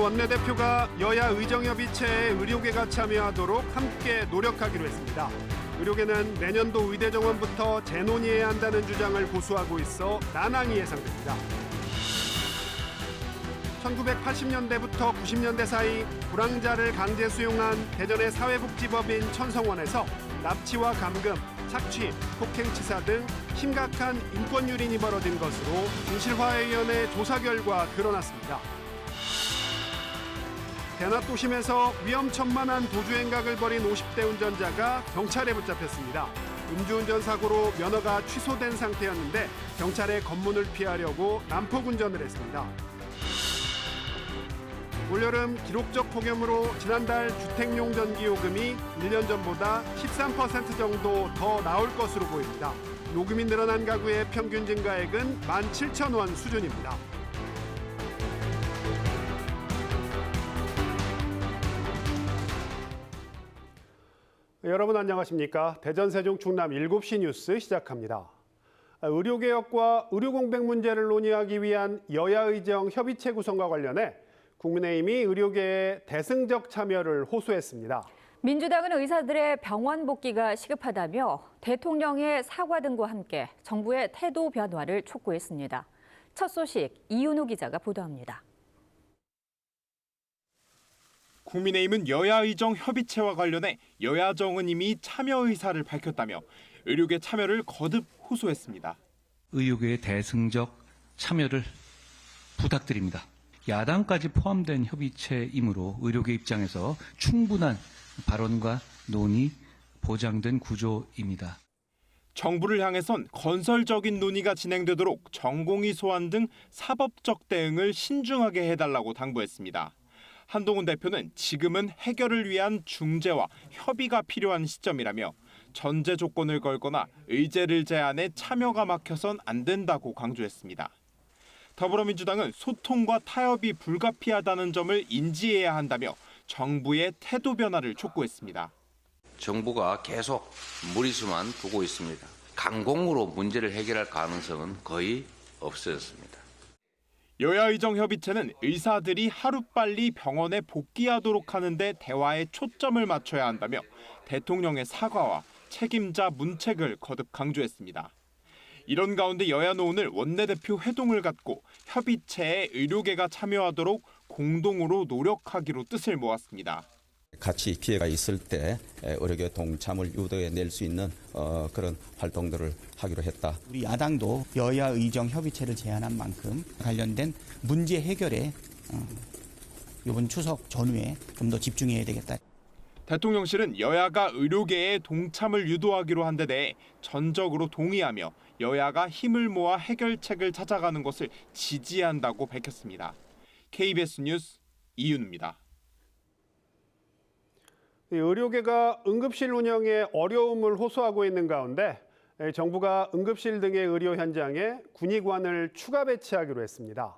원내대표가 여야 의정협의체에 의료계가 참여하도록 함께 노력하기로 했습니다. 의료계는 내년도 의대 정원부터 재논의해야 한다는 주장을 고수하고 있어 난항이 예상됩니다. 1980년대부터 90년대 사이 불황자를 강제 수용한 대전의 사회복지법인 천성원에서 납치와 감금, 착취, 폭행치사 등 심각한 인권 유린이 벌어진 것으로 진실화해위원회 조사 결과 드러났습니다. 대낮도심에서 위험천만한 도주행각을 벌인 50대 운전자가 경찰에 붙잡혔습니다. 음주운전 사고로 면허가 취소된 상태였는데 경찰의 검문을 피하려고 난폭운전을 했습니다. 올여름 기록적 폭염으로 지난달 주택용 전기요금이 1년 전보다 13% 정도 더 나올 것으로 보입니다. 요금이 늘어난 가구의 평균 증가액은 17,000원 수준입니다. 여러분 안녕하십니까? 대전 세종 충남 7시 뉴스 시작합니다. 의료개혁과 의료공백 문제를 논의하기 위한 여야의정 협의체 구성과 관련해 국민의힘이 의료계의 대승적 참여를 호소했습니다. 민주당은 의사들의 병원 복귀가 시급하다며 대통령의 사과 등과 함께 정부의 태도 변화를 촉구했습니다. 첫 소식 이윤우 기자가 보도합니다. 국민의힘은 여야의정 협의체와 관련해 여야정은 이미 참여 의사를 밝혔다며 의료계 참여를 거듭 호소했습니다. 의료계의 대승적 참여를 부탁드립니다. 야당까지 포함된 협의체이므로 의료계 입장에서 충분한 발언과 논의 보장된 구조입니다. 정부를 향해선 건설적인 논의가 진행되도록 전공의 소환 등 사법적 대응을 신중하게 해달라고 당부했습니다. 한동훈 대표는 지금은 해결을 위한 중재와 협의가 필요한 시점이라며 전제 조건을 걸거나 의제를 제안해 참여가 막혀선 안 된다고 강조했습니다. 더불어민주당은 소통과 타협이 불가피하다는 점을 인지해야 한다며 정부의 태도 변화를 촉구했습니다. 정부가 계속 무리수만 두고 있습니다. 강공으로 문제를 해결할 가능성은 거의 없어졌습니다. 여야의정협의체는 의사들이 하루빨리 병원에 복귀하도록 하는데 대화에 초점을 맞춰야 한다며 대통령의 사과와 책임자 문책을 거듭 강조했습니다. 이런 가운데 여야는 오늘 원내대표 회동을 갖고 협의체에 의료계가 참여하도록 공동으로 노력하기로 뜻을 모았습니다. 같이 기회가 있을 때 의료계 동참을 유도해낼 수 있는 그런 활동들을 하기로 했다. 우리 야당도 여야 의정 협의체를 제안한 만큼 관련된 문제 해결에 이번 추석 전후에 좀 더 집중해야 되겠다. 대통령실은 여야가 의료계의 동참을 유도하기로 한 데 대해 전적으로 동의하며 여야가 힘을 모아 해결책을 찾아가는 것을 지지한다고 밝혔습니다. KBS 뉴스 이윤우입니다. 의료계가 응급실 운영에 어려움을 호소하고 있는 가운데 정부가 응급실 등의 의료 현장에 군의관을 추가 배치하기로 했습니다.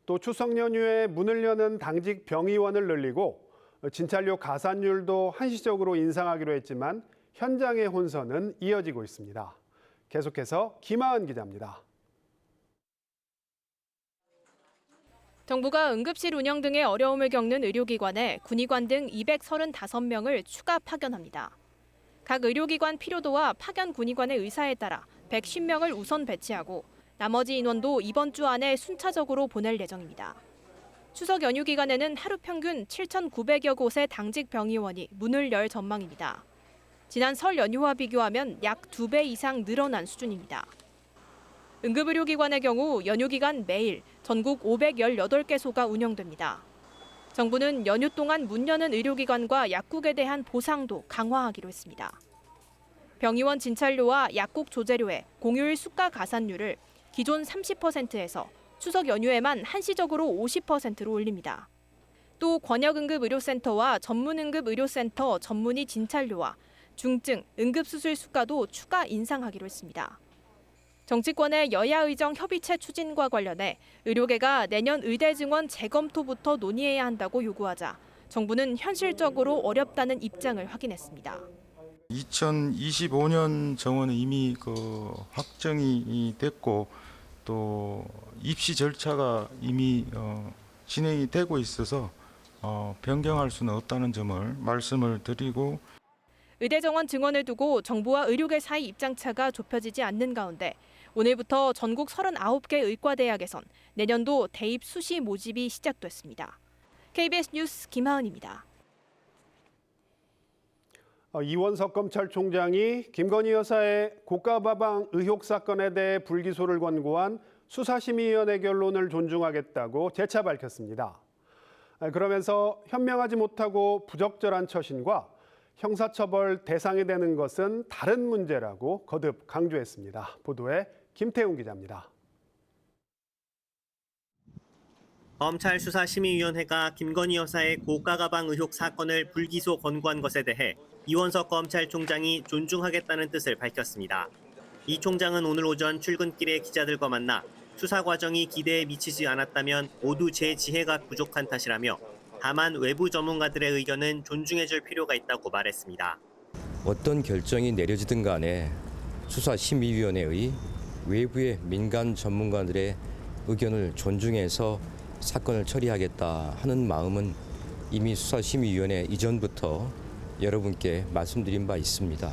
또 추석 연휴에 문을 여는 당직 병의원을 늘리고 진찰료 가산율도 한시적으로 인상하기로 했지만 현장의 혼선은 이어지고 있습니다. 계속해서 김하은 기자입니다. 정부가 응급실 운영 등의 어려움을 겪는 의료기관에 군의관 등 235명을 추가 파견합니다. 각 의료기관 필요도와 파견 군의관의 의사에 따라 110명을 우선 배치하고 나머지 인원도 이번 주 안에 순차적으로 보낼 예정입니다. 추석 연휴 기간에는 하루 평균 7,900여 곳의 당직 병의원이 문을 열 전망입니다. 지난 설 연휴와 비교하면 약 2배 이상 늘어난 수준입니다. 응급의료기관의 경우 연휴 기간 매일 전국 518개소가 운영됩니다. 정부는 연휴 동안 문 여는 의료기관과 약국에 대한 보상도 강화하기로 했습니다. 병의원 진찰료와 약국 조제료의 공휴일 수가 가산율을 기존 30%에서 추석 연휴에만 한시적으로 50%로 올립니다. 또 권역응급의료센터와 전문응급의료센터 전문의 진찰료와 중증, 응급수술 수가도 추가 인상하기로 했습니다. 정치권의 여야의정 협의체 추진과 관련해 의료계가 내년 의대 증원 재검토부터 논의해야 한다고 요구하자 정부는 현실적으로 어렵다는 입장을 확인했습니다. 2025년 정원은 이미 확정이 됐고 또 입시 절차가 이미 진행이 되고 있어서 변경할 수는 없다는 점을 말씀을 드리고 의대 정원 증원을 두고 정부와 의료계 사이 입장차가 좁혀지지 않는 가운데 오늘부터 전국 39개 의과대학에선 내년도 대입 수시 모집이 시작됐습니다. KBS 뉴스 김하은입니다. 이원석 검찰총장이 김건희 여사의 고가바방 의혹 사건에 대해 불기소를 권고한 수사심의위원회 결론을 존중하겠다고 재차 밝혔습니다. 그러면서 현명하지 못하고 부적절한 처신과 형사처벌 대상이 되는 것은 다른 문제라고 거듭 강조했습니다. 보도에 김태웅 기자입니다. 검찰 수사심의위원회가 김건희 여사의 고가가방 의혹 사건을 불기소 권고한 것에 대해 이원석 검찰총장이 존중하겠다는 뜻을 밝혔습니다. 이 총장은 오늘 오전 출근길에 기자들과 만나 수사 과정이 기대에 미치지 않았다면 모두 제 지혜가 부족한 탓이라며 다만 외부 전문가들의 의견은 존중해줄 필요가 있다고 말했습니다. 어떤 결정이 내려지든 간에 수사심의위원회의 외부의 민간 전문가들의 의견을 존중해서 사건을 처리하겠다 하는 마음은 이미 수사심의위원회 이전부터 여러분께 말씀드린 바 있습니다.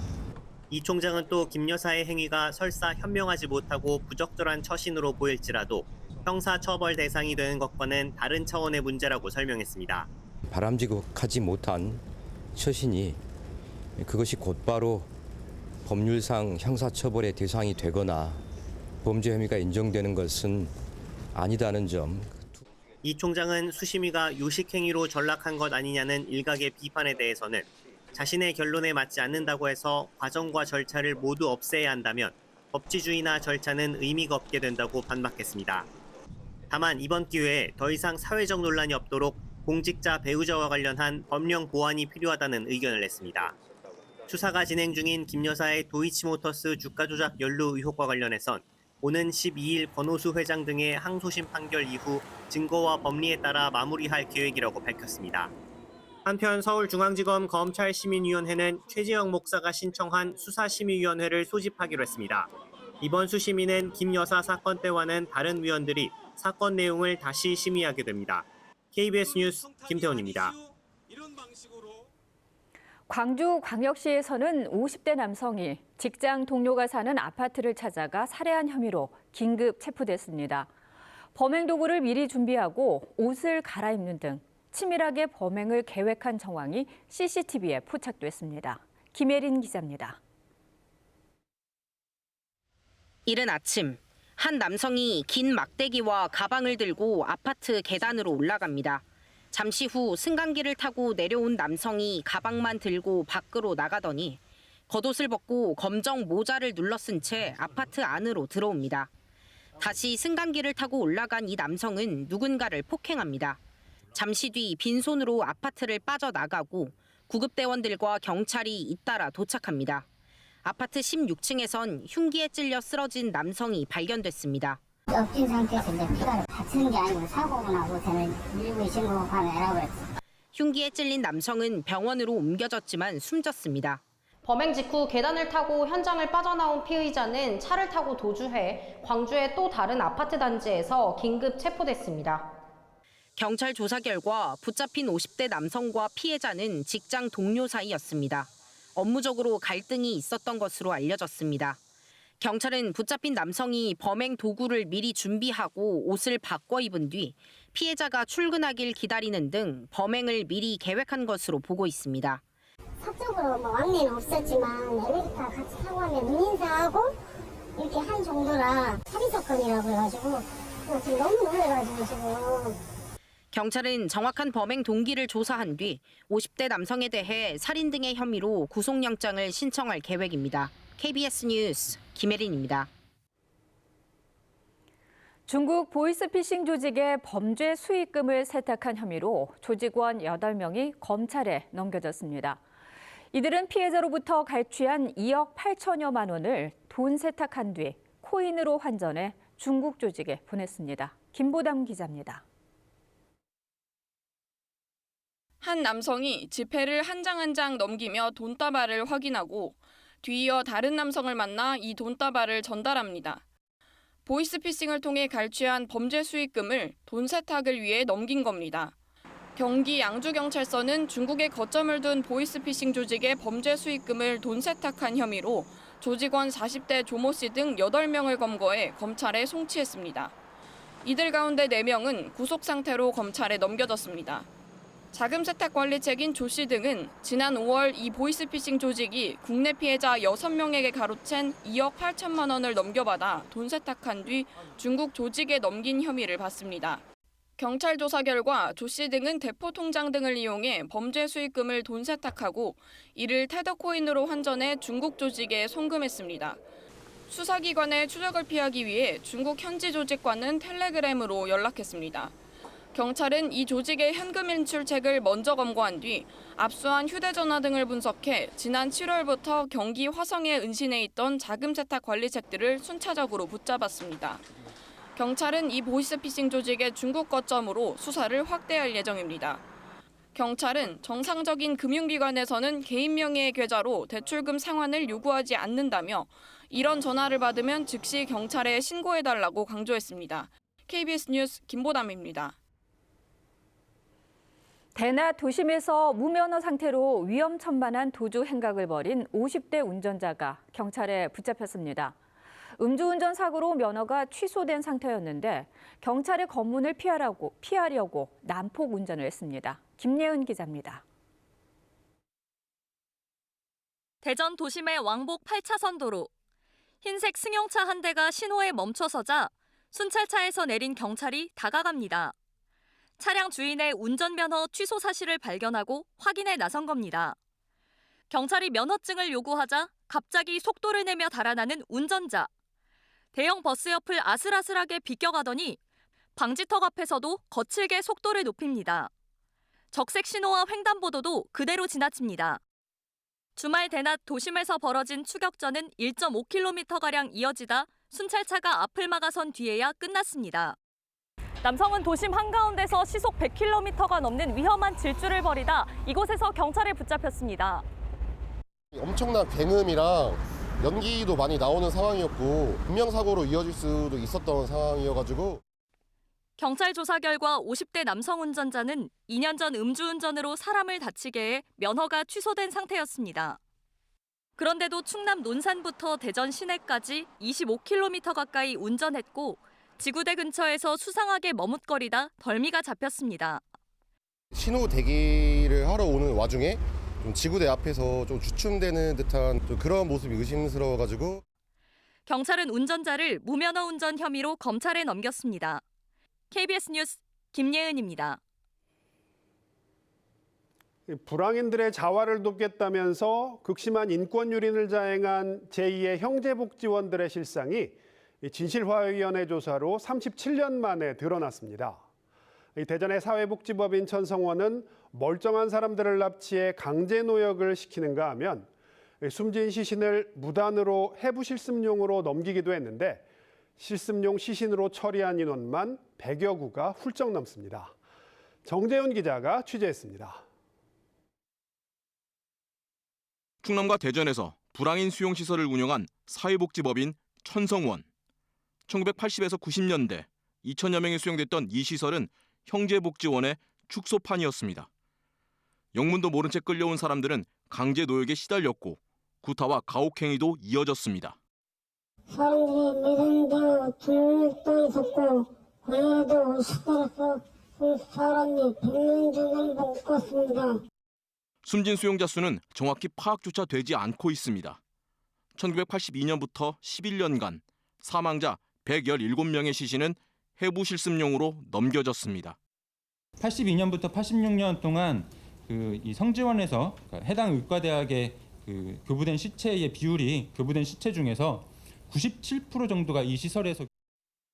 이 총장은 또 김 여사의 행위가 설사 현명하지 못하고 부적절한 처신으로 보일지라도 형사처벌 대상이 되는 것과는 다른 차원의 문제라고 설명했습니다. 바람직하지 못한 처신이 그것이 곧바로 법률상 형사처벌의 대상이 되거나 범죄 혐의가 인정되는 것은 아니다는 점. 이 총장은 수심위가 요식행위로 전락한 것 아니냐는 일각의 비판에 대해서는 자신의 결론에 맞지 않는다고 해서 과정과 절차를 모두 없애야 한다면 법치주의나 절차는 의미가 없게 된다고 반박했습니다. 다만 이번 기회에 더 이상 사회적 논란이 없도록 공직자 배우자와 관련한 법령 보완이 필요하다는 의견을 냈습니다. 수사가 진행 중인 김 여사의 도이치모터스 주가 조작 연루 의혹과 관련해선 오는 12일 권오수 회장 등의 항소심 판결 이후 증거와 법리에 따라 마무리할 계획이라고 밝혔습니다. 한편 서울중앙지검 검찰시민위원회는 최재형 목사가 신청한 수사심의위원회를 소집하기로 했습니다. 이번 수심위는 김 여사 사건 때와는 다른 위원들이 사건 내용을 다시 심의하게 됩니다. KBS 뉴스 김태훈입니다. 광주광역시에서는 50대 남성이 직장 동료가 사는 아파트를 찾아가 살해한 혐의로 긴급 체포됐습니다. 범행 도구를 미리 준비하고 옷을 갈아입는 등 치밀하게 범행을 계획한 정황이 CCTV에 포착됐습니다. 김예린 기자입니다. 이른 아침, 한 남성이 긴 막대기와 가방을 들고 아파트 계단으로 올라갑니다. 잠시 후 승강기를 타고 내려온 남성이 가방만 들고 밖으로 나가더니 겉옷을 벗고 검정 모자를 눌러쓴 채 아파트 안으로 들어옵니다. 다시 승강기를 타고 올라간 이 남성은 누군가를 폭행합니다. 잠시 뒤 빈손으로 아파트를 빠져나가고 구급대원들과 경찰이 잇따라 도착합니다. 아파트 16층에선 흉기에 찔려 쓰러진 남성이 발견됐습니다. 엎진 상태에서 이제 피가 다치는 게 아니고 사고가 나고 저는 119 신고하면 에라고 그랬어요. 흉기에 찔린 남성은 병원으로 옮겨졌지만 숨졌습니다. 범행 직후 계단을 타고 현장을 빠져나온 피의자는 차를 타고 도주해 광주의 또 다른 아파트 단지에서 긴급 체포됐습니다. 경찰 조사 결과 붙잡힌 50대 남성과 피해자는 직장 동료 사이였습니다. 업무적으로 갈등이 있었던 것으로 알려졌습니다. 경찰은 붙잡힌 남성이 범행 도구를 미리 준비하고 옷을 바꿔 입은 뒤 피해자가 출근하길 기다리는 등 범행을 미리 계획한 것으로 보고 있습니다. 사적으로 왕래는 없었지만 엘리베이터 같이 타고 하면 눈인사하고 이렇게 한 정도라 살인 사건이라고 해가지고 지금 너무 놀래가지고 지금. 경찰은 정확한 범행 동기를 조사한 뒤 50대 남성에 대해 살인 등의 혐의로 구속영장을 신청할 계획입니다. KBS 뉴스 김혜린입니다. 중국 보이스피싱 조직의 범죄 수익금을 세탁한 혐의로 조직원 8명이 검찰에 넘겨졌습니다. 이들은 피해자로부터 갈취한 2억 8천여만 원을 돈 세탁한 뒤 코인으로 환전해 중국 조직에 보냈습니다. 김보담 기자입니다. 한 남성이 지폐를 한 장 한 장 넘기며 돈다발을 확인하고 뒤이어 다른 남성을 만나 이 돈다발을 전달합니다. 보이스피싱을 통해 갈취한 범죄 수익금을 돈 세탁을 위해 넘긴 겁니다. 경기 양주경찰서는 중국에 거점을 둔 보이스피싱 조직의 범죄 수익금을 돈 세탁한 혐의로 조직원 40대 조모 씨 등 8명을 검거해 검찰에 송치했습니다. 이들 가운데 4명은 구속 상태로 검찰에 넘겨졌습니다. 자금 세탁 관리책인 조 씨 등은 지난 5월 이 보이스피싱 조직이 국내 피해자 6명에게 가로챈 2억 8천만 원을 넘겨받아 돈 세탁한 뒤 중국 조직에 넘긴 혐의를 받습니다. 경찰 조사 결과 조 씨 등은 대포 통장 등을 이용해 범죄 수익금을 돈 세탁하고 이를 테더코인으로 환전해 중국 조직에 송금했습니다. 수사기관의 추적을 피하기 위해 중국 현지 조직과는 텔레그램으로 연락했습니다. 경찰은 이 조직의 현금 인출책을 먼저 검거한 뒤 압수한 휴대전화 등을 분석해 지난 7월부터 경기 화성에 은신해 있던 자금 세탁 관리책들을 순차적으로 붙잡았습니다. 경찰은 이 보이스피싱 조직의 중국 거점으로 수사를 확대할 예정입니다. 경찰은 정상적인 금융기관에서는 개인 명의의 계좌로 대출금 상환을 요구하지 않는다며 이런 전화를 받으면 즉시 경찰에 신고해달라고 강조했습니다. KBS 뉴스 김보담입니다. 대낮 도심에서 무면허 상태로 위험천만한 도주 행각을 벌인 50대 운전자가 경찰에 붙잡혔습니다. 음주운전 사고로 면허가 취소된 상태였는데 경찰의 검문을 피하려고 난폭 운전을 했습니다. 김예은 기자입니다. 대전 도심의 왕복 8차선 도로. 흰색 승용차 한 대가 신호에 멈춰서자 순찰차에서 내린 경찰이 다가갑니다. 차량 주인의 운전면허 취소 사실을 발견하고 확인에 나선 겁니다. 경찰이 면허증을 요구하자 갑자기 속도를 내며 달아나는 운전자. 대형 버스 옆을 아슬아슬하게 비껴가더니 방지턱 앞에서도 거칠게 속도를 높입니다. 적색 신호와 횡단보도도 그대로 지나칩니다. 주말 대낮 도심에서 벌어진 추격전은 1.5km가량 이어지다 순찰차가 앞을 막아선 뒤에야 끝났습니다. 남성은 도심 한가운데서 시속 100km가 넘는 위험한 질주를 벌이다 이곳에서 경찰에 붙잡혔습니다. 엄청난 굉음이랑 연기도 많이 나오는 상황이었고 인명사고로 이어질 수도 있었던 상황이어가지고 경찰 조사 결과 50대 남성 운전자는 2년 전 음주운전으로 사람을 다치게 해 면허가 취소된 상태였습니다. 그런데도 충남 논산부터 대전 시내까지 25km 가까이 운전했고 지구대 근처에서 수상하게 머뭇거리다 덜미가 잡혔습니다. 신호 대기를 하러 오는 와중에 좀 지구대 앞에서 좀 주춤되는 듯한 좀 그런 모습이 의심스러워가지고 경찰은 운전자를 무면허 운전 혐의로 검찰에 넘겼습니다. KBS 뉴스 김예은입니다. 불황인들의 자활을 돕겠다면서 극심한 인권 유린을 자행한 제2의 형제복지원들의 실상이 진실화위원회 조사로 37년 만에 드러났습니다. 대전의 사회복지법인 천성원은 멀쩡한 사람들을 납치해 강제노역을 시키는가 하면 숨진 시신을 무단으로 해부실습용으로 넘기기도 했는데 실습용 시신으로 처리한 인원만 100여 구가 훌쩍 넘습니다. 정재훈 기자가 취재했습니다. 충남과 대전에서 불황인 수용시설을 운영한 사회복지법인 천성원. 1980에서 90년대 2천여 명이 수용됐던 이 시설은 형제복지원의 축소판이었습니다. 영문도 모른 채 끌려온 사람들은 강제 노역에 시달렸고 구타와 가혹행위도 이어졌습니다. 사람들이 매장도 중력도 있었고 고양이도 시달려서 사람이 100명 정도 못 갔습니다. 숨진 수용자 수는 정확히 파악조차 되지 않고 있습니다. 1982년부터 11년간 사망자 117명의 시신은 해부실습용으로 넘겨졌습니다. 82년부터 86년 동안 이 성지원에서 해당 의과대학의 교부된 시체의 비율이 교부된 시체 중에서 97% 정도가 이 시설에서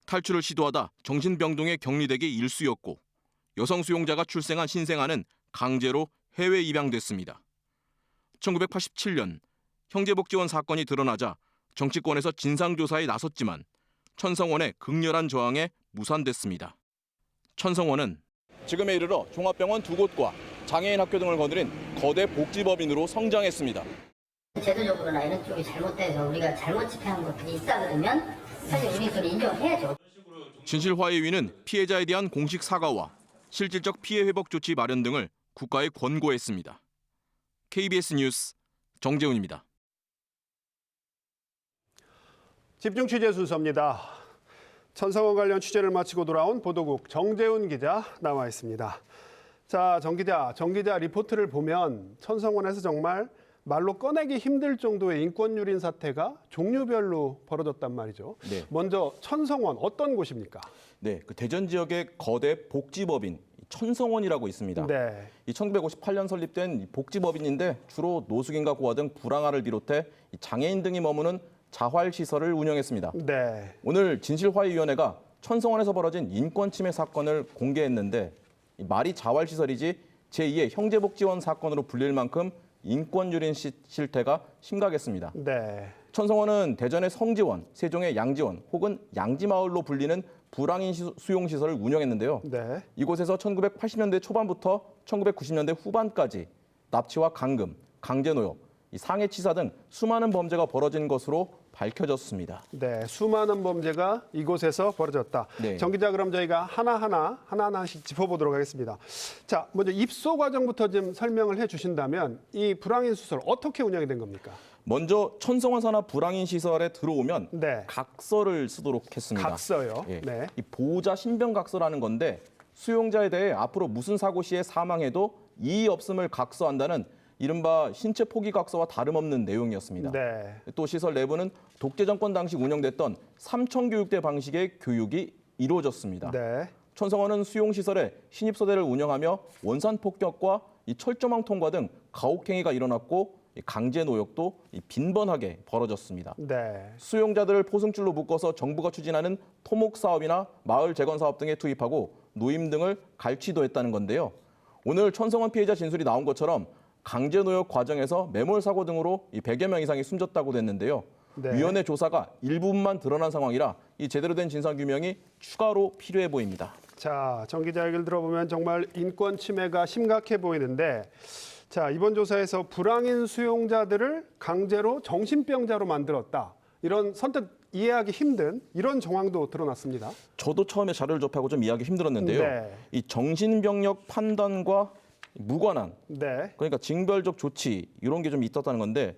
탈출을 시도하다 정신병동에 격리되기 일쑤였고 여성 수용자가 출생한 신생아는 강제로 해외 입양됐습니다. 1987년 형제복지원 사건이 드러나자 정치권에서 진상조사에 나섰지만 천성원의 극렬한 저항에 무산됐습니다. 천성원은 지금에 이르러 종합병원 2곳과 장애인 학교 등을 거느린 거대 복지법인으로 성장했습니다. 제도적으로나 이런 쪽이 잘못돼서 우리가 잘못 집행한 것들이 있다 그러면 사실 우리 인정해야죠. 진실화해위는 피해자에 대한 공식 사과와 실질적 피해 회복 조치 마련 등을 국가에 권고했습니다. KBS 뉴스 정재훈입니다. 집중 취재 순서입니다. 천성원 관련 취재를 마치고 돌아온 보도국 정재훈 기자 나와 있습니다. 자, 정 기자 리포트를 보면 천성원에서 정말 말로 꺼내기 힘들 정도의 인권 유린 사태가 종류별로 벌어졌단 말이죠. 네. 먼저 천성원 어떤 곳입니까? 네, 그 대전 지역의 거대 복지법인 천성원이라고 있습니다. 네. 이 1958년 설립된 복지법인인데 주로 노숙인과 고아 등 불황아를 비롯해 장애인 등이 머무는 자활시설을 운영했습니다. 네. 오늘 진실화해위원회가 천성원에서 벌어진 인권 침해 사건을 공개했는데 말이 자활시설이지 제2의 형제복지원 사건으로 불릴 만큼 인권 유린 실태가 심각했습니다. 네. 천성원은 대전의 성지원, 세종의 양지원 혹은 양지마을로 불리는 불황인 수용시설을 운영했는데요. 네. 이곳에서 1980년대 초반부터 1990년대 후반까지 납치와 감금, 강제노역, 상해치사 등 수많은 범죄가 벌어진 것으로 밝혀졌습니다. 네, 수많은 범죄가 이곳에서 벌어졌다. 네. 정 기자, 그럼 저희가 하나하나씩 짚어보도록 하겠습니다. 자, 먼저 입소 과정부터 좀 설명을 해주신다면 이 불황인 시설 어떻게 운영이 된 겁니까? 먼저 천성원 산하 불황인 시설에 들어오면 네. 각서를 쓰도록 했습니다. 각서요? 예. 네. 이 보호자 신변 각서라는 건데 수용자에 대해 앞으로 무슨 사고 시에 사망해도 이의 없음을 각서한다는 이른바 신체 포기 각서와 다름없는 내용이었습니다. 네. 또 시설 내부는 독재 정권 당시 운영됐던 삼청교육대 방식의 교육이 이루어졌습니다. 네. 천성원은 수용시설에 신입소대를 운영하며 원산폭격과 이 철조망 통과 등 가혹행위가 일어났고 강제노역도 빈번하게 벌어졌습니다. 네. 수용자들을 포승줄로 묶어서 정부가 추진하는 토목 사업이나 마을 재건 사업 등에 투입하고 노임 등을 갈취도 했다는 건데요. 오늘 천성원 피해자 진술이 나온 것처럼 강제노역 과정에서 매몰 사고 등으로 100여 명 이상이 숨졌다고 됐는데요. 네. 위원회 조사가 일부분만 드러난 상황이라 이 제대로 된 진상 규명이 추가로 필요해 보입니다. 자, 정 기자 얘기를 들어보면 정말 인권 침해가 심각해 보이는데, 자, 이번 조사에서 불황인 수용자들을 강제로 정신병자로 만들었다. 이런 선뜻 이해하기 힘든 이런 정황도 드러났습니다. 저도 처음에 자료를 접하고 좀 이해하기 힘들었는데요. 네. 이 정신병력 판단과 무관한, 네. 그러니까 징벌적 조치 이런 게 좀 있었다는 건데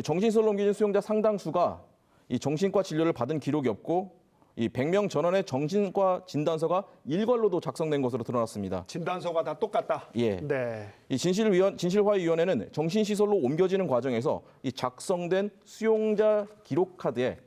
정신시설로 옮겨진 수용자 상당수가 이 정신과 진료를 받은 기록이 없고 이 100명 전원의 정신과 진단서가 일괄로도 작성된 것으로 드러났습니다. 진단서가 다 똑같다. 예. 네. 이 진실화해위원회는 정신시설로 옮겨지는 과정에서 이 작성된 수용자 기록 카드에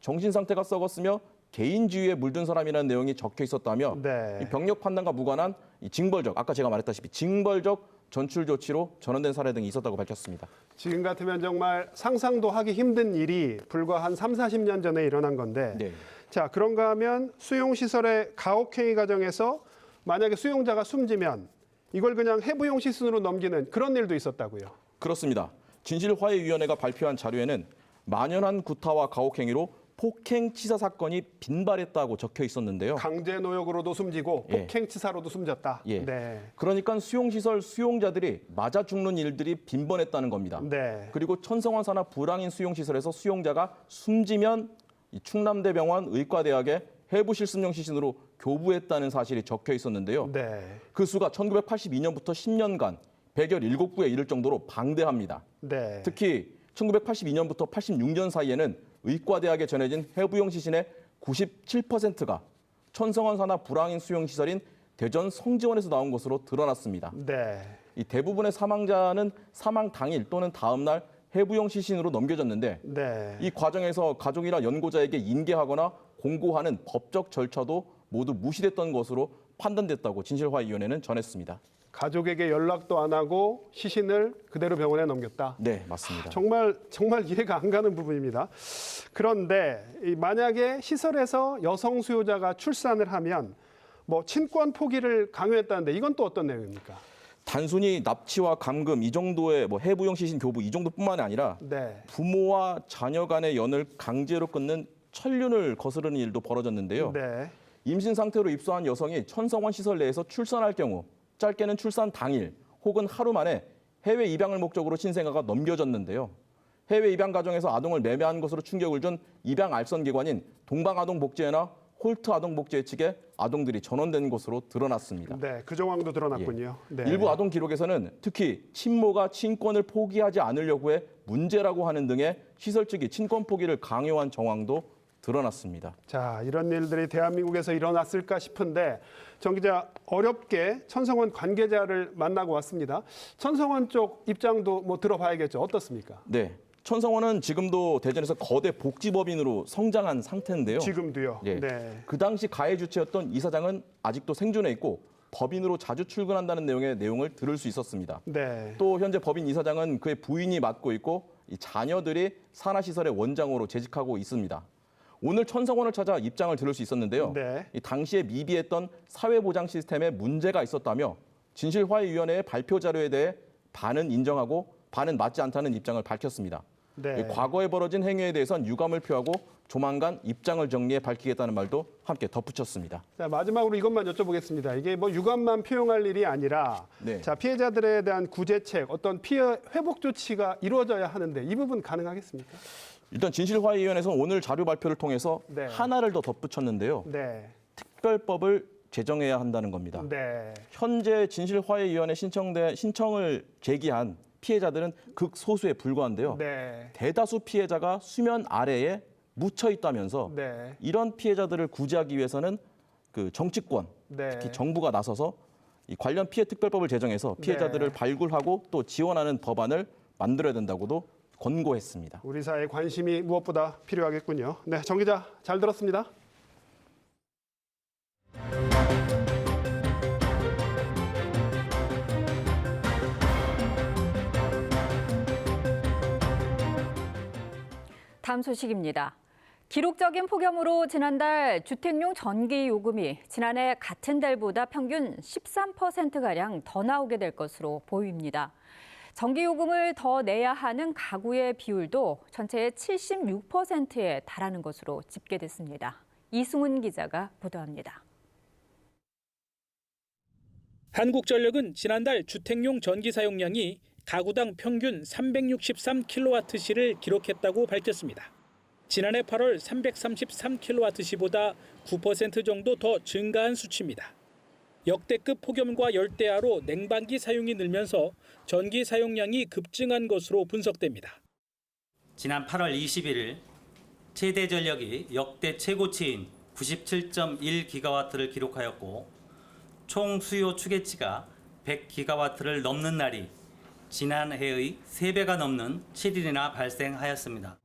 정신 상태가 썩었으며 개인주의에 물든 사람이라는 내용이 적혀 있었다며 네. 이 병력 판단과 무관한 이 징벌적, 아까 제가 말했다시피 징벌적 전출 조치로 전환된 사례 등이 있었다고 밝혔습니다. 지금 같으면 정말 상상도 하기 힘든 일이 불과 한 3, 40년 전에 일어난 건데, 네. 자, 그런가 하면 수용시설의 가혹행위 과정에서 만약에 수용자가 숨지면 이걸 그냥 해부용 시순으로 넘기는 그런 일도 있었다고요. 그렇습니다. 진실화해위원회가 발표한 자료에는 만연한 구타와 가혹행위로 폭행치사 사건이 빈발했다고 적혀 있었는데요. 강제노역으로도 숨지고 예. 폭행치사로도 숨졌다. 예. 네. 그러니까 수용시설 수용자들이 맞아 죽는 일들이 빈번했다는 겁니다. 네. 그리고 천성원 산하 불황인 수용시설에서 수용자가 숨지면 이 충남대병원 의과대학에 해부실습용 시신으로 교부했다는 사실이 적혀 있었는데요. 네. 그 수가 1982년부터 10년간 117구에 이를 정도로 방대합니다. 네. 특히 1982년부터 86년 사이에는 의과대학에 전해진 해부용 시신의 97%가 천성원 산하 불황인 수용시설인 대전 성지원에서 나온 것으로 드러났습니다. 네. 이 대부분의 사망자는 사망 당일 또는 다음 날 해부용 시신으로 넘겨졌는데 네. 이 과정에서 가족이나 연고자에게 인계하거나 공고하는 법적 절차도 모두 무시됐던 것으로 판단됐다고 진실화해위원회는 전했습니다. 가족에게 연락도 안 하고 시신을 그대로 병원에 넘겼다. 네, 맞습니다. 정말 이해가 안 가는 부분입니다. 그런데 만약에 시설에서 여성 수요자가 출산을 하면 뭐 친권 포기를 강요했다는데 이건 또 어떤 내용입니까? 단순히 납치와 감금 이 정도의 뭐 해부용 시신 교부 이 정도뿐만이 아니라 네. 부모와 자녀 간의 연을 강제로 끊는 천륜을 거스르는 일도 벌어졌는데요. 네. 임신 상태로 입소한 여성이 천성원 시설 내에서 출산할 경우 짧게는 출산 당일 혹은 하루 만에 해외 입양을 목적으로 신생아가 넘겨졌는데요. 해외 입양 가정에서 아동을 매매한 것으로 충격을 준 입양 알선기관인 동방아동복지회나 홀트 아동복지회 측에 아동들이 전원된 것으로 드러났습니다. 네, 그 정황도 드러났군요. 네. 일부 아동 기록에서는 특히 친모가 친권을 포기하지 않으려고 해 문제라고 하는 등의 시설 측이 친권 포기를 강요한 정황도 드러났습니다. 자, 이런 일들이 대한민국에서 일어났을까 싶은데 정 기자, 어렵게 천성원 관계자를 만나고 왔습니다. 천성원 쪽 입장도 뭐 들어봐야겠죠. 어떻습니까? 네. 천성원은 지금도 대전에서 거대 복지법인으로 성장한 상태인데요. 지금도요? 예. 네. 그 당시 가해 주체였던 이사장은 아직도 생존해 있고 법인으로 자주 출근한다는 내용을 들을 수 있었습니다. 네. 또 현재 법인 이사장은 그의 부인이 맡고 있고 이 자녀들이 산하시설의 원장으로 재직하고 있습니다. 오늘 천성원을 찾아 입장을 들을 수 있었는데요. 네. 이 당시에 미비했던 사회보장 시스템에 문제가 있었다며 진실화해위원회의 발표 자료에 대해 반은 인정하고 반은 맞지 않다는 입장을 밝혔습니다. 네. 과거에 벌어진 행위에 대해선 유감을 표하고 조만간 입장을 정리해 밝히겠다는 말도 함께 덧붙였습니다. 자, 마지막으로 이것만 여쭤보겠습니다. 이게 뭐 유감만 표명할 일이 아니라 네. 자, 피해자들에 대한 구제책, 어떤 피해 회복 조치가 이루어져야 하는데 이 부분 가능하겠습니까? 일단 진실화해위원회에서는 오늘 자료 발표를 통해서 네. 하나를 더 덧붙였는데요. 네. 특별법을 제정해야 한다는 겁니다. 네. 현재 진실화해위원회 신청을 제기한 피해자들은 극소수에 불과한데요. 네. 대다수 피해자가 수면 아래에 묻혀 있다면서 네. 이런 피해자들을 구제하기 위해서는 그 정치권, 네. 특히 정부가 나서서 이 관련 피해 특별법을 제정해서 피해자들을 네. 발굴하고 또 지원하는 법안을 만들어야 된다고도 권고했습니다. 우리 사회의 관심이 무엇보다 필요하겠군요. 네, 정 기자 잘 들었습니다. 다음 소식입니다. 기록적인 폭염으로 지난달 주택용 전기 요금이 지난해 같은 달보다 평균 13%가량 더 나오게 될 것으로 보입니다. 전기 요금을 더 내야 하는 가구의 비율도 전체의 76%에 달하는 것으로 집계됐습니다. 이승훈 기자가 보도합니다. 한국전력은 지난달 주택용 전기 사용량이 가구당 평균 363kWh를 기록했다고 밝혔습니다. 지난해 8월 333kWh보다 9% 정도 더 증가한 수치입니다. 역대급 폭염과 열대야로 냉방기 사용이 늘면서 전기 사용량이 급증한 것으로 분석됩니다. 지난 8월 21일 최대 전력이 역대 최고치인 97.1GW를 기록하였고 총 수요 추계치가 100GW를 넘는 날이 지난해의 3배가 넘는 7일이나 발생하였습니다.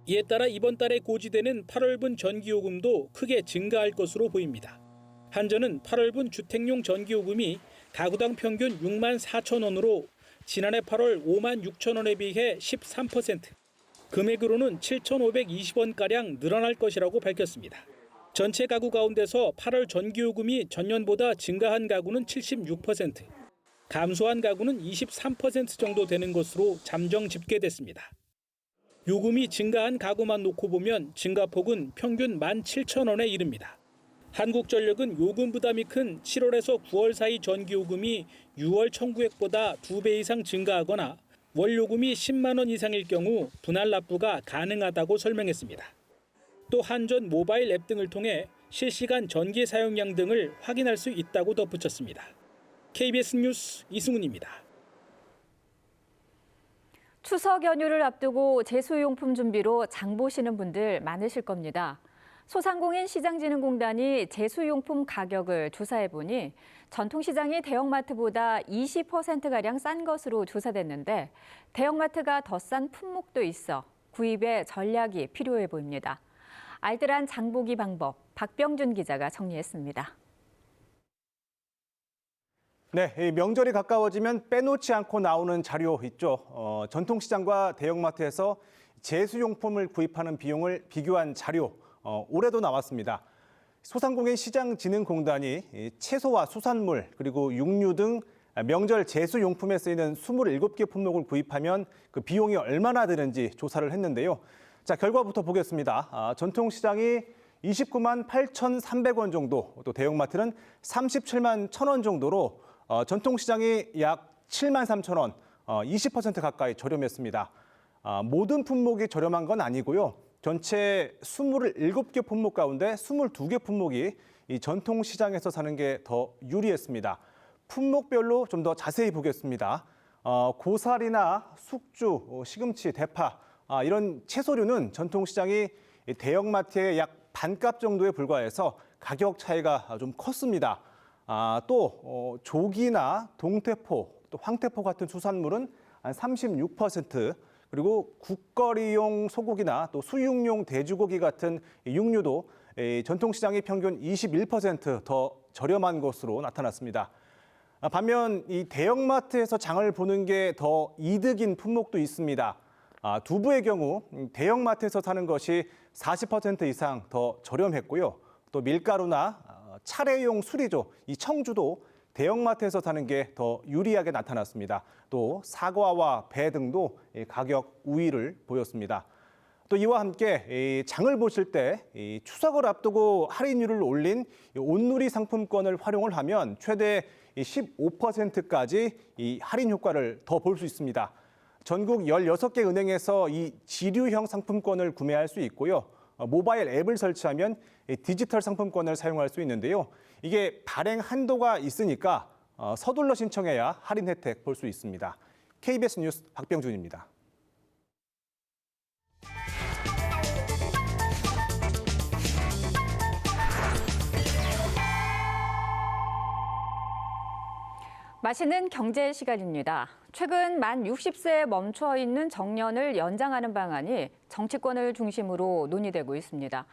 이에 따라 이번 달에 고지되는 8월분 전기요금도 크게 증가할 것으로 보입니다. 한전은 8월분 주택용 전기요금이 가구당 평균 6만 4천 원으로 지난해 8월 5만 6천 원에 비해 13%, 금액으로는 7,520원가량 늘어날 것이라고 밝혔습니다. 전체 가구 가운데서 8월 전기요금이 전년보다 증가한 가구는 76%, 감소한 가구는 23% 정도 되는 것으로 잠정 집계됐습니다. 요금이 증가한 가구만 놓고 보면 증가폭은 평균 17,000원에 이릅니다. 한국전력은 요금 부담이 큰 7월에서 9월 사이 전기요금이 6월 청구액보다 2배 이상 증가하거나 월 요금이 10만 원 이상일 경우 분할 납부가 가능하다고 설명했습니다. 또 한전 모바일 앱 등을 통해 실시간 전기 사용량 등을 확인할 수 있다고 덧붙였습니다. KBS 뉴스 이승훈입니다. 추석 연휴를 앞두고 제수용품 준비로 장 보시는 분들 많으실 겁니다. 소상공인 시장진흥공단이 제수용품 가격을 조사해보니 전통시장이 대형마트보다 20%가량 싼 것으로 조사됐는데 대형마트가 더 싼 품목도 있어 구입에 전략이 필요해 보입니다. 알뜰한 장보기 방법, 박병준 기자가 정리했습니다. 네, 명절이 가까워지면 빼놓지 않고 나오는 자료 있죠. 전통시장과 대형마트에서 제수용품을 구입하는 비용을 비교한 자료 올해도 나왔습니다. 소상공인 시장진흥공단이 채소와 수산물 그리고 육류 등 명절 제수용품에 쓰이는 27개 품목을 구입하면 그 비용이 얼마나 드는지 조사를 했는데요. 자, 결과부터 보겠습니다. 전통시장이 29만 8,300원 정도, 또 대형마트는 37만 1,000원 정도로 전통시장이 약 7만 3천 원, 20% 가까이 저렴했습니다. 모든 품목이 저렴한 건 아니고요. 전체 27개 품목 가운데 22개 품목이 이 전통시장에서 사는 게 더 유리했습니다. 품목별로 좀 더 자세히 보겠습니다. 고사리나 숙주, 시금치, 대파 이런 채소류는 전통시장이 대형마트의 약 반값 정도에 불과해서 가격 차이가 좀 컸습니다. 또 조기나 동태포, 또 황태포 같은 수산물은 한 36%, 그리고 국거리용 소고기나 또 수육용 돼지고기 같은 육류도 전통시장의 평균 21% 저렴한 것으로 나타났습니다. 반면 이 대형마트에서 장을 보는 게 더 이득인 품목도 있습니다. 두부의 경우 대형마트에서 사는 것이 40% 이상 더 저렴했고요. 또 밀가루나 차례용 수리조, 이 청주도 대형마트에서 사는 게 더 유리하게 나타났습니다. 또 사과와 배 등도 가격 우위를 보였습니다. 또 이와 함께 장을 보실 때 추석을 앞두고 할인율을 올린 온누리 상품권을 활용을 하면 최대 15%까지 이 할인 효과를 더 볼 수 있습니다. 전국 16개 은행에서 이 지류형 상품권을 구매할 수 있고요. 모바일 앱을 설치하면 디지털 상품권을 사용할 수 있는데요. 이게 발행 한도가 있으니까 서둘러 신청해야 할인 혜택 볼 수 있습니다. KBS 뉴스 박병준입니다. 맛있는 경제 시간입니다. 최근 만 60세에 멈춰 있는 정년을 연장하는 방안이 정치권을 중심으로 논의되고 있습니다.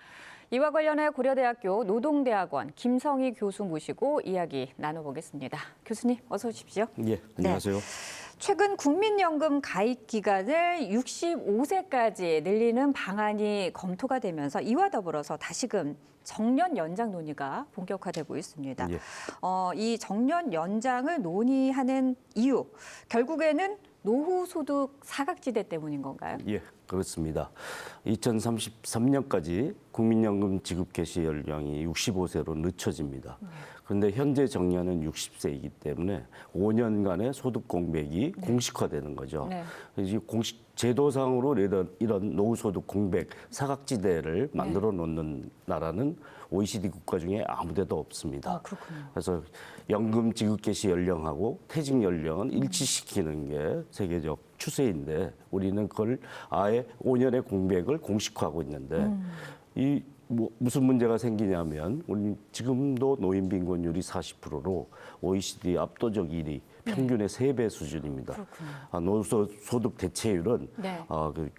이와 관련해 고려대학교 노동대학원 김성희 교수 모시고 이야기 나눠보겠습니다. 교수님, 어서 오십시오. 예, 안녕하세요. 네. 최근 국민연금 가입 기간을 65세까지 늘리는 방안이 검토가 되면서 이와 더불어서 다시금 정년 연장 논의가 본격화되고 있습니다. 예. 이 정년 연장을 논의하는 이유, 결국에는 노후 소득 사각지대 때문인 건가요? 예, 그렇습니다. 2033년까지 국민연금 지급 개시 연령이 65세로 늦춰집니다. 그런데 현재 정년은 60세이기 때문에 5년간의 소득 공백이 공식화되는 거죠. 네. 이제 공식 제도상으로 이런 노후 소득 공백 사각지대를 만들어 놓는 나라는 OECD 국가 중에 아무데도 없습니다. 그렇군요. 그래서 연금 지급 개시 연령하고 퇴직 연령은 일치시키는 게 세계적 추세인데 우리는 그걸 아예 5년의 공백을 공식화하고 있는데 이 무슨 문제가 생기냐면 우리 지금도 노인 빈곤율이 40%로 OECD 압도적 1위, 평균의 3배 수준입니다. 노소득 대체율은 네.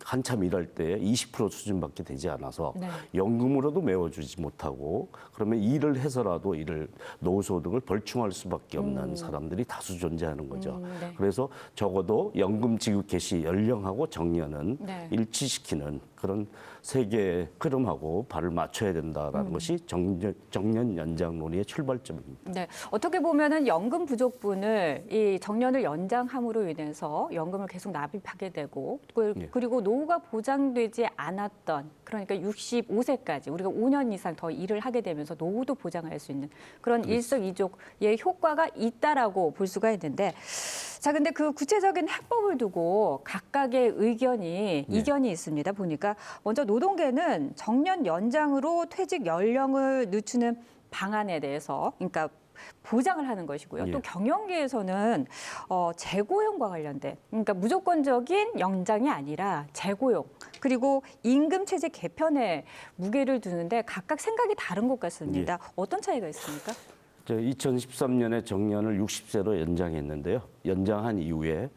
한참 일할 때 20% 수준밖에 되지 않아서 네. 연금으로도 메워주지 못하고 그러면 일을 해서라도 노후소득을 벌충할 수밖에 없는 사람들이 다수 존재하는 거죠. 네. 그래서 적어도 연금 지급 개시 연령하고 정년은 네. 일치시키는 그런 세계의 흐름하고 발을 맞춰야 된다라는 것이 정년 연장 논의의 출발점입니다. 네, 어떻게 보면은 연금 부족분을 이 정년을 연장함으로 인해서 연금을 계속 납입하게 되고 그리고 노후가 보장되지 않았던 그러니까 65세까지 우리가 5년 이상 더 일을 하게 되면서 노후도 보장할 수 있는 그런 일석이조의 효과가 있다라고 볼 수가 있는데 자, 근데 그 구체적인 해법을 두고 각각의 이견이 있습니다. 보니까 먼저 노동계는 정년 연장으로 퇴직 연령을 늦추는 방안에 대해서 그러니까 보장을 하는 것이고요. 예. 또 경영계에서는 재고용과 관련된 그러니까 무조건적인 연장이 아니라 재고용 그리고 임금 체제 개편에 무게를 두는데 각각 생각이 다른 것 같습니다. 예. 어떤 차이가 있습니까? 2013년에 정년을 60세로 연장했는데요. 연장한 이후에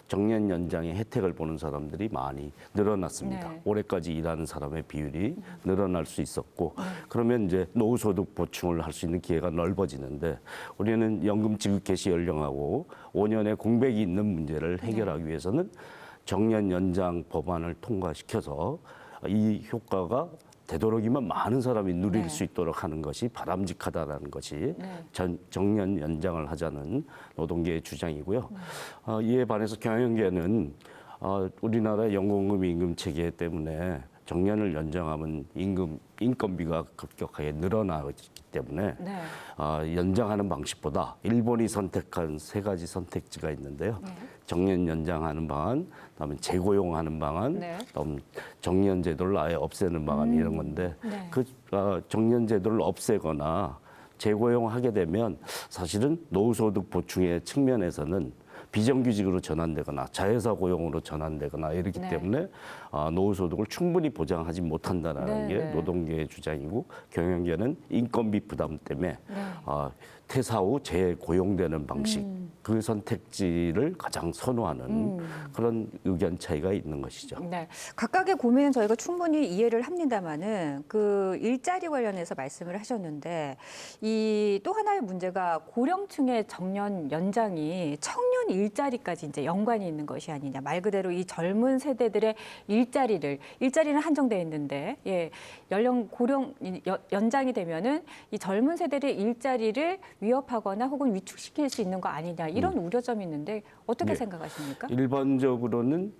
정년 연장의 혜택을 보는 사람들이 많이 늘어났습니다. 네. 올해까지 일하는 사람의 비율이 늘어날 수 있었고 그러면 이제 노후소득 보충을 할 수 있는 기회가 넓어지는데 우리는 연금 지급 개시 연령하고 5년의 공백이 있는 문제를 해결하기 위해서는 정년 연장 법안을 통과시켜서 이 효과가 되도록이면 많은 사람이 누릴 수 있도록 하는 것이 바람직하다라는 것이 정년 연장을 하자는 노동계의 주장이고요. 이에 반해서 경영계는 우리나라 연공금 임금 체계 때문에 정년을 연장하면 인건비가 급격하게 늘어나기 때문에 네. 연장하는 방식보다 일본이 선택한 3가지 선택지가 있는데요. 네. 정년 연장하는 방안, 그다음에 재고용하는 방안, 네. 그다음 정년 제도를 아예 없애는 방안 이런 건데 네. 그 정년 제도를 없애거나 재고용하게 되면 사실은 노후소득 보충의 측면에서는 비정규직으로 전환되거나 자회사 고용으로 전환되거나 이렇기 네. 때문에 노후소득을 충분히 보장하지 못한다는 네, 게 네. 노동계의 주장이고 경영계는 인건비 부담 때문에 네. 퇴사 후 재고용되는 방식 그 선택지를 가장 선호하는 그런 의견 차이가 있는 것이죠. 네, 각각의 고민은 저희가 충분히 이해를 합니다만은 그 일자리 관련해서 말씀을 하셨는데 이 또 하나의 문제가 고령층의 정년 연장이 청년 일자리까지 이제 연관이 있는 것이 아니냐. 말 그대로 이 젊은 세대들의 일자리는 한정돼 있는데 연령 고령 연장이 되면은 이 젊은 세대들의 일자리를 위협하거나 혹은 위축시킬 수 있는 거 아니냐 이런 우려점이 있는데 어떻게 네. 생각하십니까? 일반적으로는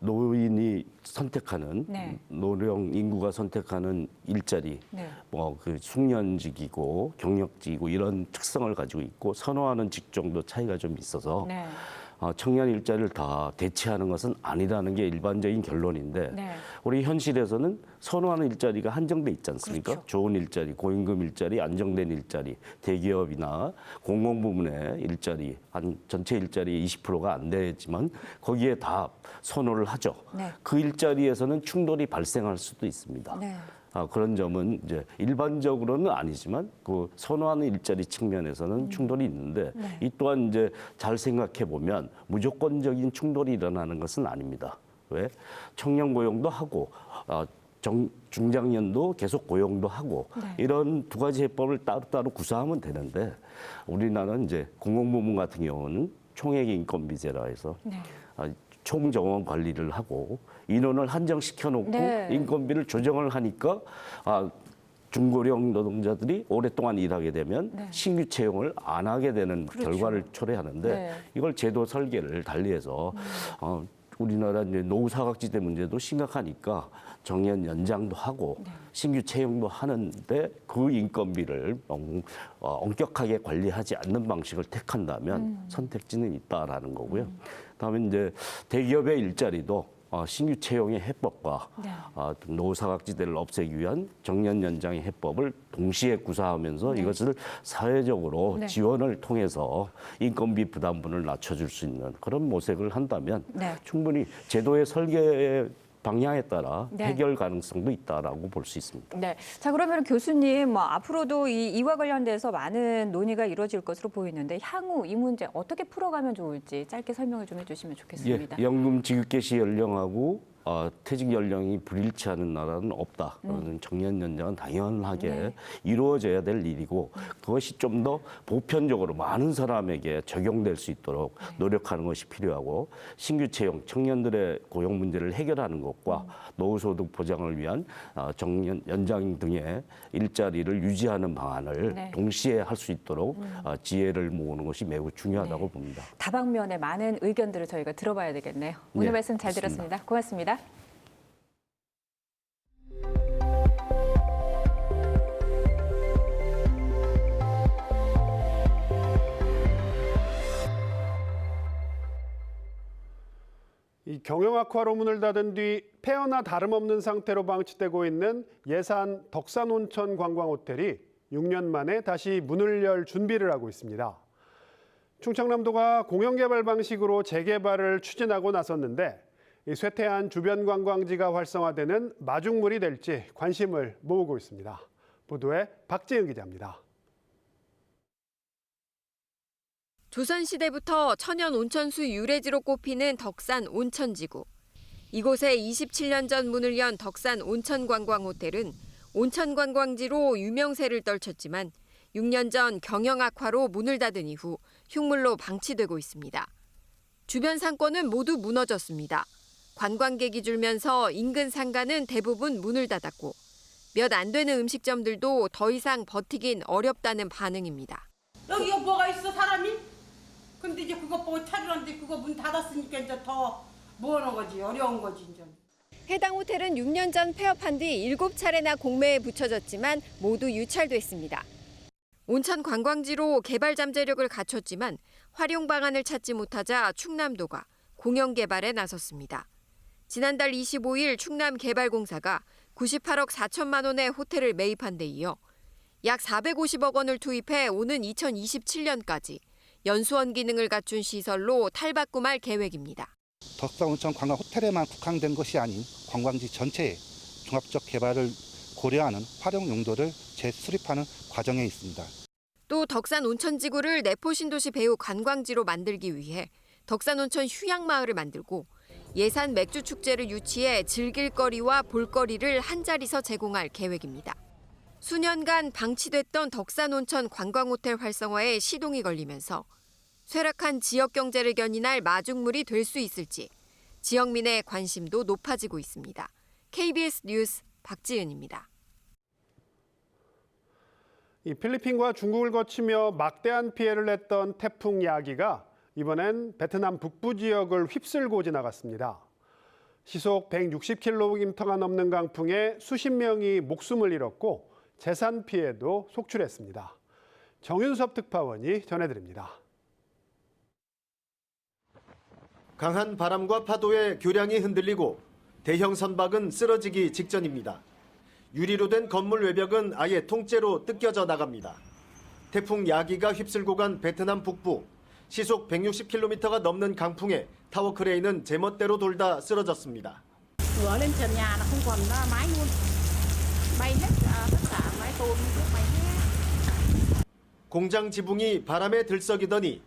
노인이 선택하는 네. 노령 인구가 선택하는 일자리, 네. 그 숙련직이고 경력직이고 이런 특성을 가지고 있고 선호하는 직종도 차이가 좀 있어서 네. 청년 일자리를 다 대체하는 것은 아니라는 게 일반적인 결론인데 네. 우리 현실에서는 선호하는 일자리가 한정돼 있지 않습니까? 그렇죠. 좋은 일자리, 고임금 일자리, 안정된 일자리, 대기업이나 공공부문의 일자리, 한 전체 일자리의 20%가 안 되지만 거기에 다 선호를 하죠. 네. 그 일자리에서는 충돌이 발생할 수도 있습니다. 네. 그런 점은 이제 일반적으로는 아니지만 그 선호하는 일자리 측면에서는 충돌이 있는데 네. 이 또한 이제 잘 생각해 보면 무조건적인 충돌이 일어나는 것은 아닙니다. 왜? 청년 고용도 하고 중장년도 계속 고용도 하고 네. 이런 2가지 해법을 따로따로 구사하면 되는데 우리나라는 이제 공공부문 같은 경우는 총액 인건비제라 해서 네. 총정원 관리를 하고 인원을 한정시켜 놓고 네. 인건비를 조정을 하니까 중고령 노동자들이 오랫동안 일하게 되면 네. 신규 채용을 안 하게 되는 그렇죠. 결과를 초래하는데 네. 이걸 제도 설계를 달리해서 우리나라 이제 노후 사각지대 문제도 심각하니까 정년 연장도 하고 신규 채용도 하는데 그 인건비를 엄격하게 관리하지 않는 방식을 택한다면 선택지는 있다라는 거고요. 그다음에 이제 대기업의 일자리도 신규 채용의 해법과 네. 노후 사각지대를 없애기 위한 정년 연장의 해법을 동시에 구사하면서 이것을 사회적으로 네. 지원을 통해서 인건비 부담분을 낮춰줄 수 있는 그런 모색을 한다면 네. 충분히 제도의 설계 방향에 따라 네. 해결 가능성도 있다라고 볼 수 있습니다. 네. 자, 그러면 교수님, 앞으로도 이와 관련돼서 많은 논의가 이루어질 것으로 보이는데 향후 이 문제 어떻게 풀어가면 좋을지 짧게 설명을 좀 해주시면 좋겠습니다. 연금 지급 개시 연령하고 퇴직 연령이 불일치하는 나라는 없다. 그러는 정년 연장은 당연하게 네. 이루어져야 될 일이고 그것이 좀 더 보편적으로 많은 사람에게 적용될 수 있도록 노력하는 것이 필요하고 신규 채용, 청년들의 고용 문제를 해결하는 것과 노후소득 보장을 위한 정년 연장 등의 일자리를 유지하는 방안을 네. 동시에 할 수 있도록 지혜를 모으는 것이 매우 중요하다고 네. 봅니다. 다방면의 많은 의견들을 저희가 들어봐야 되겠네요. 오늘 네, 말씀 잘 맞습니다. 들었습니다. 고맙습니다. 이 경영악화로 문을 닫은 뒤 폐허나 다름없는 상태로 방치되고 있는 예산 덕산온천 관광호텔이 6년 만에 다시 문을 열 준비를 하고 있습니다. 충청남도가 공영개발 방식으로 재개발을 추진하고 나섰는데 이 쇠퇴한 주변 관광지가 활성화되는 마중물이 될지 관심을 모으고 있습니다. 보도에 박지은 기자입니다. 조선시대부터 천연 온천수 유래지로 꼽히는 덕산 온천지구. 이곳에 27년 전 문을 연 덕산 온천관광호텔은 온천관광지로 유명세를 떨쳤지만 6년 전 경영 악화로 문을 닫은 이후 흉물로 방치되고 있습니다. 주변 상권은 모두 무너졌습니다. 관광객이 줄면서 인근 상가는 대부분 문을 닫았고 몇 안 되는 음식점들도 더 이상 버티긴 어렵다는 반응입니다. 여기 뭐가 있어 사람이? 근데 이제 그거 보고 차리는데 그거 문 닫았으니까 이제 더 뭐하는 거지 어려운 거지 이제. 해당 호텔은 6년 전 폐업한 뒤 7차례나 공매에 붙여졌지만 모두 유찰됐습니다. 온천 관광지로 개발 잠재력을 갖췄지만 활용 방안을 찾지 못하자 충남도가 공영 개발에 나섰습니다. 지난달 25일 충남개발공사가 98억 4천만 원의 호텔을 매입한 데 이어 약 450억 원을 투입해 오는 2027년까지 연수원 기능을 갖춘 시설로 탈바꿈할 계획입니다. 덕산 온천 관광 호텔에만 국한된 것이 아닌 관광지 전체의 종합적 개발을 고려하는 활용 용도를 재수립하는 과정에 있습니다. 또 덕산 온천지구를 내포신도시 배후 관광지로 만들기 위해 덕산 온천 휴양마을을 만들고 예산 맥주 축제를 유치해 즐길 거리와 볼거리를 한자리서 제공할 계획입니다. 수년간 방치됐던 덕산 온천 관광호텔 활성화에 시동이 걸리면서 쇠락한 지역 경제를 견인할 마중물이 될 수 있을지 지역민의 관심도 높아지고 있습니다. KBS 뉴스 박지은입니다. 필리핀과 중국을 거치며 막대한 피해를 냈던 태풍 야기가 이번엔 베트남 북부 지역을 휩쓸고 지나갔습니다. 시속 160km가 넘는 강풍에 수십 명이 목숨을 잃었고 재산 피해도 속출했습니다. 정윤섭 특파원이 전해드립니다. 강한 바람과 파도에 교량이 흔들리고 대형 선박은 쓰러지기 직전입니다. 유리로 된 건물 외벽은 아예 통째로 뜯겨져 나갑니다. 태풍 야기가 휩쓸고 간 베트남 북부. 시속 160km가 넘는 강풍에 타워 크레인은 제멋대로 돌다 쓰러졌습니다. 공장 지붕이 바람에 들썩이더니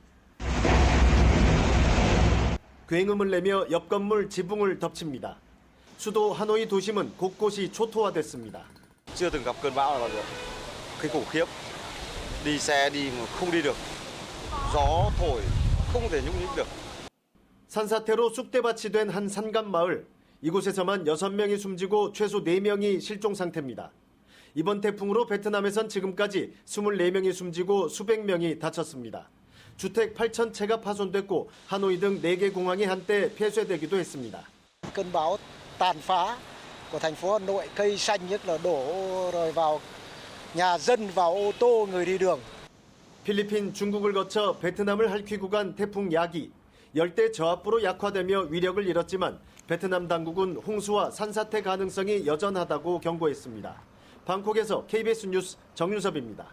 굉음을 내며 옆 건물 지붕을 덮칩니다. 수도 하노이 도심은 곳곳이 초토화됐습니다. chưa từng gặp cơn bão nào cái khủng khiếp. Đi xe đi mà không đi được. gió thổi không thể nhúc nhích được. 산사태로 쑥대밭이 된 한 산간 마을. 이곳에서만 6명이 숨지고 최소 4명이 실종 상태입니다. 이번 태풍으로 베트남에선 지금까지 24명이 숨지고 수백 명이 다쳤습니다. 주택 8,000채가 파손됐고 하노이 등 4개 공항이 한때 폐쇄되기도 했습니다. Cơn bão tàn phá của thành phố Hà Nội, cây xanh nhất là đổ rồi vào nhà dân, vào ô tô, người đi đường. 필리핀, 중국을 거쳐 베트남을 핥히고 간 태풍 야기. 열대 저압부로 약화되며 위력을 잃었지만 베트남 당국은 홍수와 산사태 가능성이 여전하다고 경고했습니다. 방콕에서 KBS 뉴스 정윤섭입니다.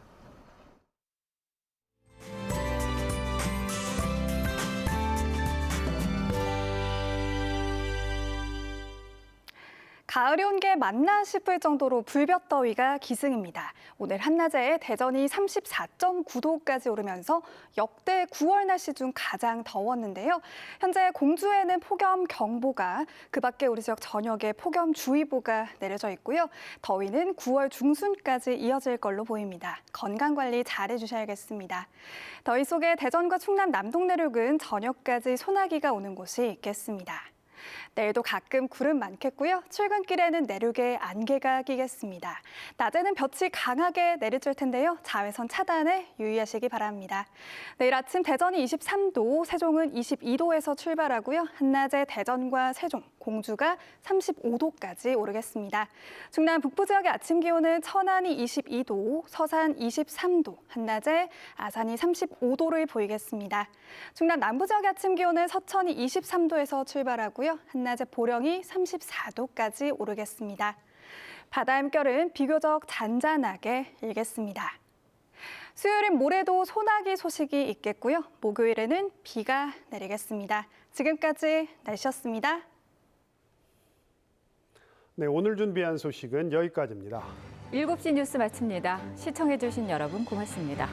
가을이 온 게 맞나 싶을 정도로 불볕더위가 기승입니다. 오늘 한낮에 대전이 34.9도까지 오르면서 역대 9월 날씨 중 가장 더웠는데요. 현재 공주에는 폭염경보가, 그 밖에 우리 지역 전역에 폭염주의보가 내려져 있고요. 더위는 9월 중순까지 이어질 걸로 보입니다. 건강관리 잘 해주셔야겠습니다. 더위 속에 대전과 충남 남동 내륙은 저녁까지 소나기가 오는 곳이 있겠습니다. 내일도 가끔 구름 많겠고요. 출근길에는 내륙에 안개가 끼겠습니다. 낮에는 볕이 강하게 내리칠 텐데요. 자외선 차단에 유의하시기 바랍니다. 내일 아침 대전이 23도, 세종은 22도에서 출발하고요. 한낮에 대전과 세종, 공주가 35도까지 오르겠습니다. 충남 북부 지역의 아침 기온은 천안이 22도, 서산 23도, 한낮에 아산이 35도를 보이겠습니다. 충남 남부 지역의 아침 기온은 서천이 23도에서 출발하고요. 한낮에 보령이 34도까지 오르겠습니다. 바다 물결은 비교적 잔잔하게 일겠습니다. 수요일인 모레도 소나기 소식이 있겠고요. 목요일에는 비가 내리겠습니다. 지금까지 날씨였습니다. 네, 오늘 준비한 소식은 여기까지입니다. 7시 뉴스 마칩니다. 시청해주신 여러분 고맙습니다.